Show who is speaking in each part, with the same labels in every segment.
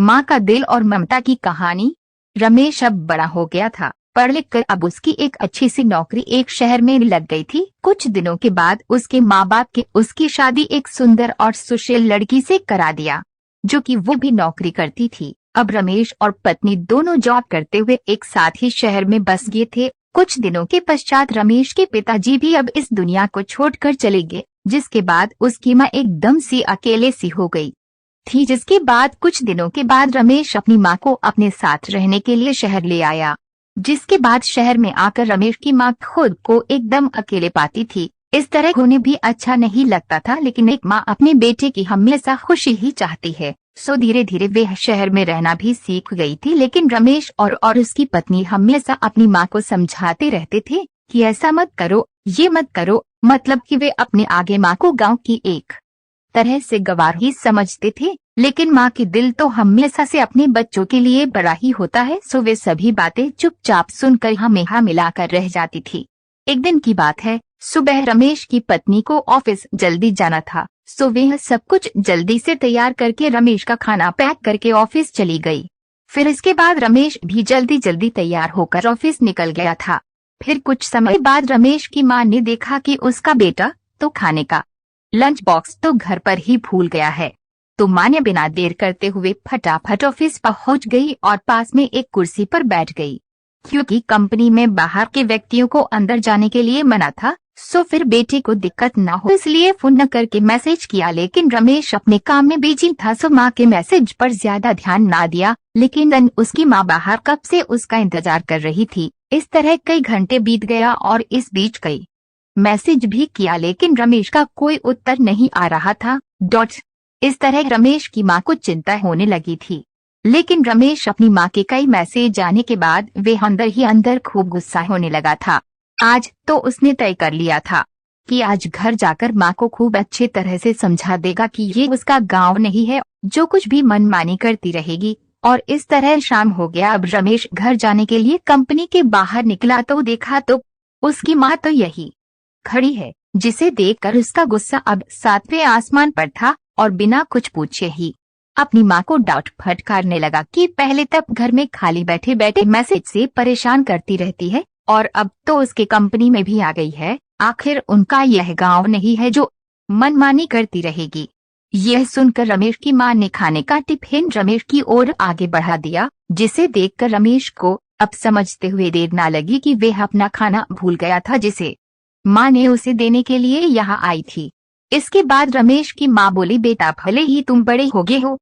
Speaker 1: माँ का दिल और ममता की कहानी। रमेश अब बड़ा हो गया था, पढ़ लिख कर अब उसकी एक अच्छी सी नौकरी एक शहर में लग गई थी। कुछ दिनों के बाद उसके माँ बाप के उसकी शादी एक सुंदर और सुशील लड़की से करा दिया, जो कि वो भी नौकरी करती थी। अब रमेश और पत्नी दोनों जॉब करते हुए एक साथ ही शहर में बस गए थे। कुछ दिनों के पश्चात रमेश के पिताजी भी अब इस दुनिया को छोड़कर चले गए, जिसके बाद उसकी माँ एकदम से अकेले सी हो गई थी। जिसके बाद कुछ दिनों के बाद रमेश अपनी माँ को अपने साथ रहने के लिए शहर ले आया। जिसके बाद शहर में आकर रमेश की माँ खुद को एकदम अकेले पाती थी। इस तरह उन्हें भी अच्छा नहीं लगता था, लेकिन एक माँ अपने बेटे की हमेशा खुशी ही चाहती है। सो धीरे धीरे वे शहर में रहना भी सीख गई थी। लेकिन रमेश और उसकी पत्नी हमेशा अपनी माँ को समझाते रहते थे कि ऐसा मत करो, ये मत करो। मतलब कि वे अपने आगे माँ को गांव की एक तरह से गवार ही समझते थे। लेकिन माँ की दिल तो हमेशा से अपने बच्चों के लिए बड़ा ही होता है। सो वे सभी बातें चुपचाप सुनकर हमेशा मिलाकर रह जाती थी। एक दिन की बात है, सुबह रमेश की पत्नी को ऑफिस जल्दी जाना था। सो वह सब कुछ जल्दी से तैयार करके रमेश का खाना पैक करके ऑफिस चली गई। फिर इसके बाद रमेश भी जल्दी जल्दी तैयार होकर ऑफिस निकल गया था। फिर कुछ समय बाद रमेश की माँ ने देखा कि उसका बेटा तो खाने का लंच बॉक्स तो घर पर ही भूल गया है। तो माँ ने बिना देर करते हुए फटाफट ऑफिस पहुंच गई और पास में एक कुर्सी पर बैठ गई, क्योंकि कंपनी में बाहर के व्यक्तियों को अंदर जाने के लिए मना था। सो फिर बेटे को दिक्कत न हो इसलिए फोन न करके मैसेज किया। लेकिन रमेश अपने काम में बिजी था, सो माँ के मैसेज पर ज्यादा ध्यान ना दिया। लेकिन उसकी माँ बाहर कब से उसका इंतजार कर रही थी। इस तरह कई घंटे बीत गया और इस बीच कई मैसेज भी किया, लेकिन रमेश का कोई उत्तर नहीं आ रहा था। इस तरह रमेश की माँ को चिंता होने लगी थी। लेकिन रमेश अपनी माँ के कई मैसेज आने के बाद वे अंदर ही अंदर खूब गुस्सा होने लगा था। आज तो उसने तय कर लिया था कि आज घर जाकर माँ को खूब अच्छे तरह से समझा देगा कि ये उसका गांव नहीं है, जो कुछ भी मनमानी करती रहेगी। और इस तरह शाम हो गया। अब रमेश घर जाने के लिए कंपनी के बाहर निकला तो देखा तो उसकी माँ तो यही खड़ी है, जिसे देखकर उसका गुस्सा अब सातवें आसमान पर था और बिना कुछ पूछे ही अपनी माँ को डांट फटकारने लगा कि पहले तब घर में खाली बैठे बैठे मैसेज से परेशान करती रहती है और अब तो उसके कंपनी में भी आ गई है। आखिर उनका यह गांव नहीं है जो मनमानी करती रहेगी। यह सुनकर रमेश की माँ ने खाने का टिफिन रमेश की ओर आगे बढ़ा दिया, जिसे देखकर रमेश को अब समझते हुए देर न लगी कि वह अपना खाना भूल गया था, जिसे माँ ने उसे देने के लिए यहाँ आई थी। इसके बाद रमेश की माँ बोली, बेटा भले ही तुम बड़े हो गए हो,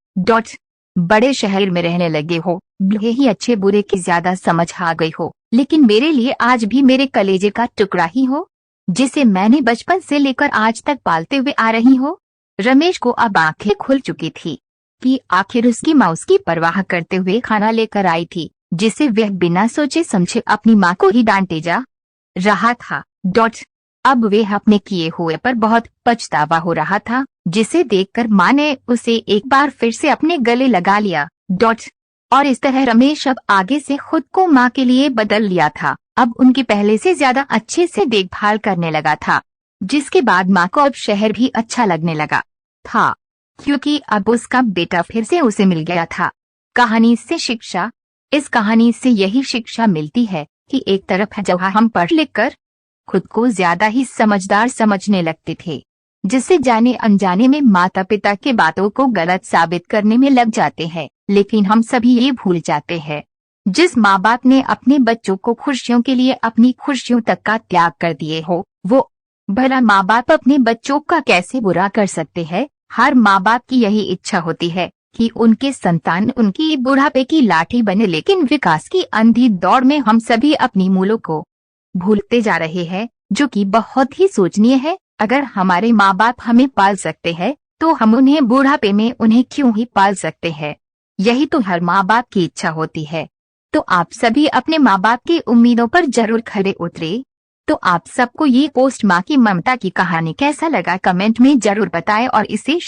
Speaker 1: बड़े शहर में रहने लगे हो, भले ही अच्छे बुरे की ज्यादा समझ आ गई हो, लेकिन मेरे लिए आज भी मेरे कलेजे का टुकड़ा ही हो, जिसे मैंने बचपन से लेकर आज तक पालते हुए आ रही हो। रमेश को अब आंखें खुल चुकी थी कि आखिर उसकी माँ उसकी परवाह करते हुए खाना लेकर आई थी, जिसे वह बिना सोचे समझे अपनी माँ को ही डांटे जा रहा था। अब वह अपने किए हुए पर बहुत पछतावा हो रहा था, जिसे देखकर माँ ने उसे एक बार फिर से अपने गले लगा लिया। और इस तरह रमेश अब आगे से खुद को माँ के लिए बदल लिया था। अब उनकी पहले से ज्यादा अच्छे से देखभाल करने लगा था, जिसके बाद माँ को अब शहर भी अच्छा लगने लगा था, क्योंकि अब उसका बेटा फिर से उसे मिल गया था। कहानी से शिक्षा। इस कहानी से यही शिक्षा मिलती है कि एक तरफ है जहाँ हम पढ़ लिख कर खुद को ज्यादा ही समझदार समझने लगते थे, जिससे जाने अनजाने में माता पिता के बातों को गलत साबित करने में लग जाते हैं। लेकिन हम सभी ये भूल जाते हैं, जिस माँ बाप ने अपने बच्चों को खुशियों के लिए अपनी खुशियों तक का त्याग कर दिए हो, वो भला माँ बाप अपने बच्चों का कैसे बुरा कर सकते हैं। हर माँ बाप की यही इच्छा होती है कि उनके संतान उनकी बुढ़ापे की लाठी बने, लेकिन विकास की अंधी दौड़ में हम सभी अपनी मूलों को भूलते जा रहे हैं, जो कि बहुत ही सोचनीय है। अगर हमारे माँ बाप हमें पाल सकते हैं तो हम उन्हें बुढ़ापे में उन्हें क्यों ही पाल सकते हैं। यही तो हर माँ बाप की इच्छा होती है। तो आप सभी अपने माँ बाप की उम्मीदों पर जरूर खरे उतरे। तो आप सबको ये पोस्ट माँ की ममता की कहानी कैसा लगा कमेंट में जरूर बताएं और इसे